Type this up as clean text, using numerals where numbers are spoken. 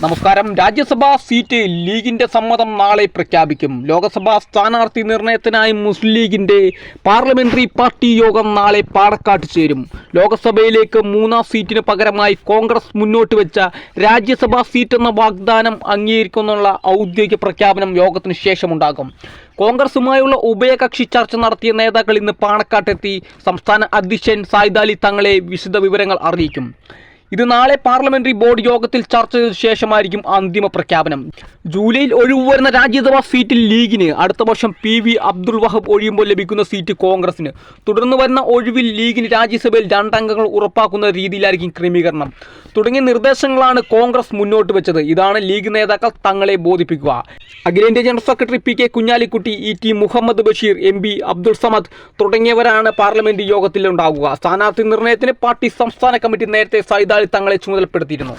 നമസ്കാരം. രാജ്യസഭാ സീറ്റ് ലീഗിന്റെ സമ്മതം നാളെ പ്രഖ്യാപിക്കും. ലോക്സഭാ സ്ഥാനാർത്ഥി നിർണയത്തിനായി മുസ്ലിം ലീഗിന്റെ പാർലമെന്ററി പാർട്ടി യോഗം നാളെ പാണക്കാട്ട് ചേരും. ലോക്സഭയിലേക്ക് 3ാം സീറ്റിന് പകരമായി കോൺഗ്രസ് മുന്നോട്ട് വെച്ച രാജ്യസഭാ സീറ്റ് എന്ന വാഗ്ദാനം അംഗീകരിക്കുമെന്നുള്ള ഔദ്യോഗിക പ്രഖ്യാപനം യോഗത്തിന് ശേഷമുണ്ടാകും. കോൺഗ്രസുമായുള്ള ഉഭയകക്ഷി ചർച്ച നടത്തിയ നേതാക്കൾ ഇന്ന് പാണക്കാട്ടെത്തി സംസ്ഥാന അധ്യക്ഷൻ സായിദ് അലി തങ്ങളെ വിശദ വിവരങ്ങൾ അറിയിക്കും. ഇത് നാളെ പാർലമെന്ററി ബോർഡ് യോഗത്തിൽ ചർച്ച ചെയ്ത ശേഷമായിരിക്കും അന്തിമ പ്രഖ്യാപനം. ജൂലൈയിൽ ഒഴിവ് വരുന്ന രാജ്യസഭാ സീറ്റിൽ ലീഗിന്, അടുത്ത വർഷം PV അബ്ദുൾ വഹാബ് ഒഴിയുമ്പോൾ ലഭിക്കുന്ന സീറ്റ് കോൺഗ്രസിന്, തുടർന്ന് വരുന്ന ഒഴിവിൽ ലീഗിന് രാജ്യസഭയിൽ 2 അംഗങ്ങൾ ഉറപ്പാക്കുന്ന രീതിയിലായിരിക്കും ക്രമീകരണം തുടങ്ങിയ നിർദ്ദേശങ്ങളാണ് കോൺഗ്രസ് മുന്നോട്ട് വെച്ചത്. ഇതാണ് ലീഗ് നേതാക്കൾ തങ്ങളെ ബോധിപ്പിക്കുക. അഖിലേന്ത്യാ general secretary PK Kunhalikutty, ET Muhammad Basheer, MP Abdul Samad തുടങ്ങിയവരാണ് പാർലമെന്റ് യോഗത്തിലുണ്ടാകുക. സ്ഥാനാർത്ഥി നിർണയത്തിന് പാർട്ടി സംസ്ഥാന കമ്മിറ്റി നേരത്തെ സായിദ് അലി തങ്ങളെ ചുമതലപ്പെടുത്തിയിരുന്നു.